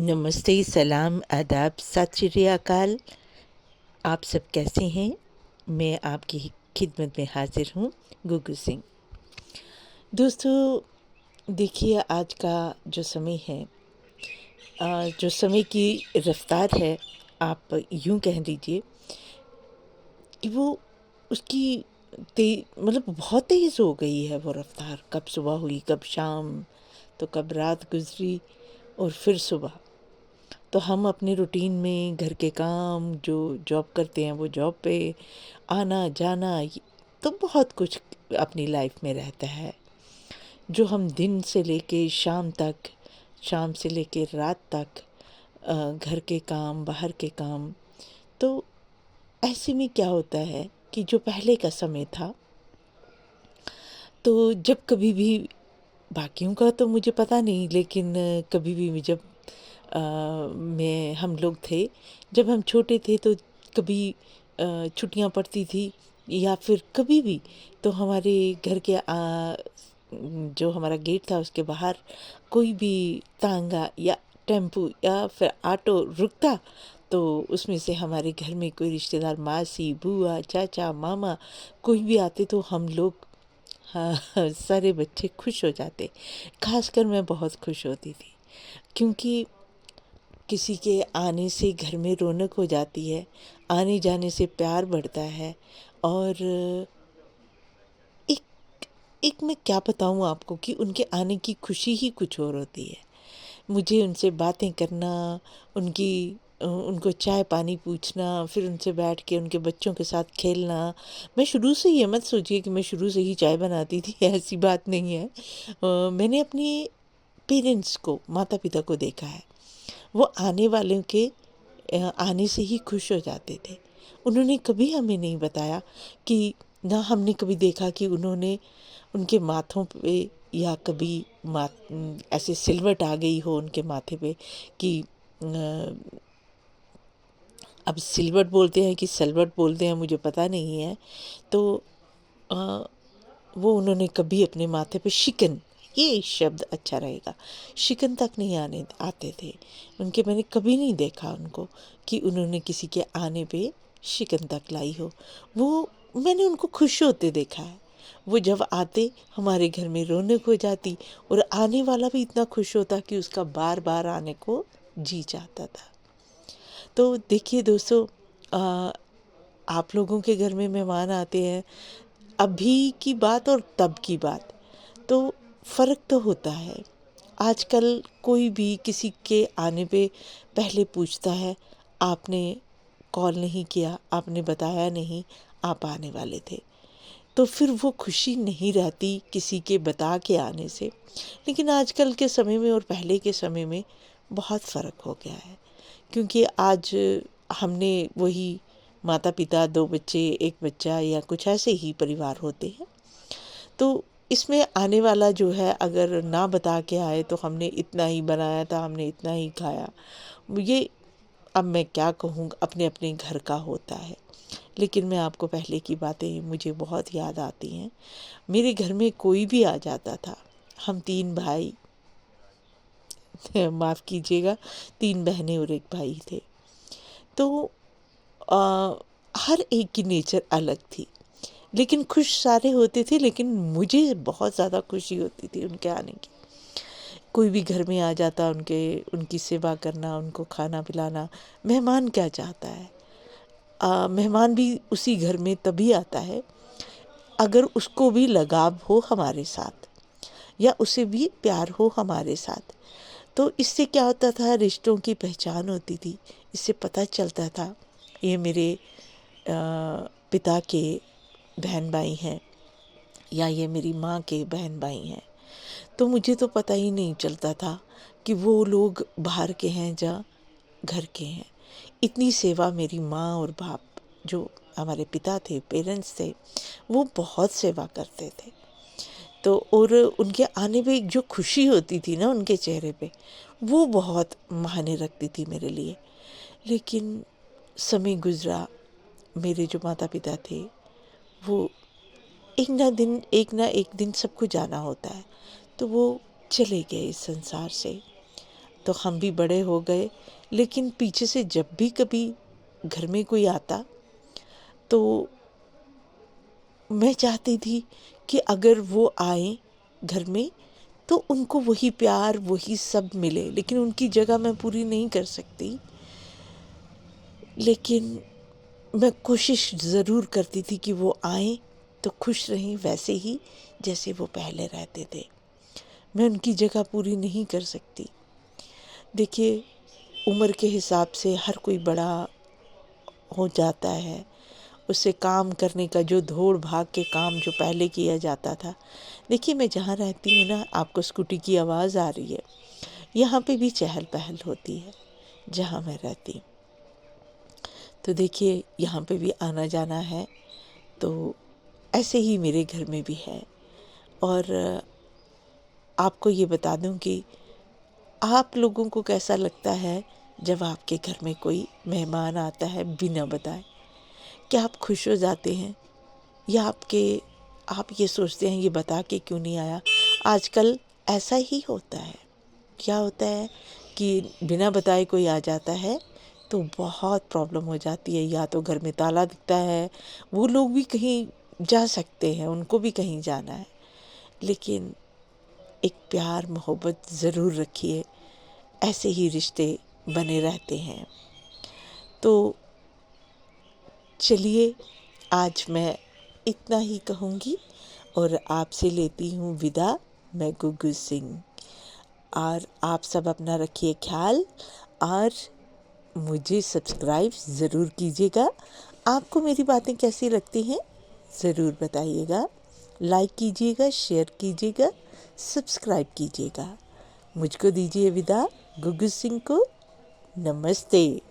नमस्ते, सलाम, आदाब, सत श्री अकाल। आप सब कैसे हैं? मैं आपकी खिदमत में हाज़िर हूँ, गुग्गू सिंह। दोस्तों, देखिए आज का जो समय है, जो समय की रफ़्तार है, आप यूँ कह लीजिए कि वो उसकी मतलब बहुत तेज़ हो गई है वो रफ़्तार। कब सुबह हुई, कब शाम, तो कब रात गुज़री और फिर सुबह। तो हम अपने रूटीन में घर के काम, जो जॉब करते हैं वो जॉब पे आना जाना, तो बहुत कुछ अपनी लाइफ में रहता है जो हम दिन से लेके शाम तक, शाम से लेके रात तक, घर के काम, बाहर के काम। तो ऐसे में क्या होता है कि जो पहले का समय था, तो जब कभी भी, बाकियों का तो मुझे पता नहीं, लेकिन कभी भी जब मैं हम लोग थे, जब हम छोटे थे, तो कभी छुट्टियां पड़ती थी या फिर कभी भी, तो हमारे घर के जो हमारा गेट था उसके बाहर कोई भी तांगा या टेम्पू या फिर ऑटो रुकता, तो उसमें से हमारे घर में कोई रिश्तेदार, मासी, बुआ, चाचा, मामा, कोई भी आते तो हम लोग, हाँ, सारे बच्चे खुश हो जाते। खासकर मैं बहुत खुश होती थी, क्योंकि किसी के आने से घर में रौनक हो जाती है, आने जाने से प्यार बढ़ता है। और एक एक मैं क्या बताऊँ आपको कि उनके आने की खुशी ही कुछ और होती है। मुझे उनसे बातें करना, उनको चाय पानी पूछना, फिर उनसे बैठ के उनके बच्चों के साथ खेलना। मैं शुरू से ही, ये मत सोचिए कि मैं शुरू से ही चाय बनाती थी, ऐसी बात नहीं है। मैंने अपने पेरेंट्स को, माता पिता को देखा है, वो आने वालों के आने से ही खुश हो जाते थे। उन्होंने कभी हमें नहीं बताया कि, ना हमने कभी देखा कि उन्होंने उनके माथों पे, या कभी ऐसे सिलवट आ गई हो उनके माथे पे कि अब सिलवट बोलते हैं कि सलवट बोलते हैं, मुझे पता नहीं है। तो अ, वो उन्होंने कभी अपने माथे पे शिकन, ये शब्द अच्छा रहेगा, शिकन तक नहीं आने आते थे उनके। मैंने कभी नहीं देखा उनको कि उन्होंने किसी के आने पे शिकन तक लाई हो। वो, मैंने उनको खुश होते देखा है। वो जब आते, हमारे घर में रौनक हो जाती, और आने वाला भी इतना खुश होता कि उसका बार बार आने को जी चाहता था। तो देखिए दोस्तों, अ, आप लोगों के घर में मेहमान आते हैं, अभी की बात और तब की बात, तो फ़र्क तो होता है। आजकल कोई भी किसी के आने पे पहले पूछता है, आपने कॉल नहीं किया, आपने बताया नहीं आप आने वाले थे। तो फिर वो खुशी नहीं रहती किसी के बता के आने से। लेकिन आजकल के समय में और पहले के समय में बहुत फ़र्क हो गया है, क्योंकि आज हमने वही माता पिता, 2 बच्चे, 1 बच्चा, या कुछ ऐसे ही परिवार होते हैं। तो इसमें आने वाला जो है, अगर ना बता के आए तो हमने इतना ही बनाया था, हमने इतना ही खाया, ये, अब मैं क्या कहूँ, अपने अपने घर का होता है। लेकिन मैं आपको पहले की बातें मुझे बहुत याद आती हैं। मेरे घर में कोई भी आ जाता था, हम 3 भाई, माफ़ कीजिएगा, 3 बहनें और 1 भाई थे। तो अ, हर एक की नेचर अलग थी, लेकिन खुश सारे होते थे। लेकिन मुझे बहुत ज़्यादा खुशी होती थी उनके आने की। कोई भी घर में आ जाता, उनकी सेवा करना, उनको खाना पिलाना। मेहमान क्या चाहता है? मेहमान भी उसी घर में तभी आता है अगर उसको भी लगाव हो हमारे साथ, या उसे भी प्यार हो हमारे साथ। तो इससे क्या होता था, रिश्तों की पहचान होती थी। इससे पता चलता था ये मेरे पिता के बहन भाई हैं, या ये मेरी माँ के बहन भाई हैं। तो मुझे तो पता ही नहीं चलता था कि वो लोग बाहर के हैं या घर के हैं। इतनी सेवा मेरी माँ और बाप, जो हमारे पिता थे, पेरेंट्स थे, वो बहुत सेवा करते थे। तो और उनके आने पे एक जो खुशी होती थी ना उनके चेहरे पे, वो बहुत मायने रखती थी मेरे लिए। लेकिन समय गुज़रा, मेरे जो माता पिता थे, वो एक ना एक दिन सबको जाना होता है, तो वो चले गए इस संसार से। तो हम भी बड़े हो गए। लेकिन पीछे से जब भी कभी घर में कोई आता तो मैं चाहती थी कि अगर वो आए घर में तो उनको वही प्यार वही सब मिले, लेकिन उनकी जगह मैं पूरी नहीं कर सकती। लेकिन मैं कोशिश ज़रूर करती थी कि वो आएं तो खुश रहें वैसे ही जैसे वो पहले रहते थे। मैं उनकी जगह पूरी नहीं कर सकती। देखिए, उम्र के हिसाब से हर कोई बड़ा हो जाता है। उससे काम करने का जो दौड़ भाग के काम जो पहले किया जाता था। देखिए, मैं जहाँ रहती हूँ ना, आपको स्कूटी की आवाज़ आ रही है, यहाँ पे भी चहल पहल होती है जहाँ मैं रहती हूँ। तो देखिए, यहाँ पे भी आना जाना है, तो ऐसे ही मेरे घर में भी है। और आपको ये बता दूं कि आप लोगों को कैसा लगता है जब आपके घर में कोई मेहमान आता है बिना बताए? क्या आप खुश हो जाते हैं, या आप ये सोचते हैं ये बता के क्यों नहीं आया? आजकल ऐसा ही होता है। क्या होता है कि बिना बताए कोई आ जाता है तो बहुत प्रॉब्लम हो जाती है। या तो घर में ताला दिखता है, वो लोग भी कहीं जा सकते हैं, उनको भी कहीं जाना है, लेकिन एक प्यार मोहब्बत ज़रूर रखिए, ऐसे ही रिश्ते बने रहते हैं। तो चलिए, आज मैं इतना ही कहूँगी और आपसे लेती हूँ विदा। मैं गुग्गू सिंह। और आप सब अपना रखिए ख्याल, और मुझे सब्सक्राइब ज़रूर कीजिएगा। आपको मेरी बातें कैसी लगती हैं ज़रूर बताइएगा। लाइक कीजिएगा, शेयर कीजिएगा, सब्सक्राइब कीजिएगा। मुझको दीजिए विदा, गुग्गू सिंह को नमस्ते।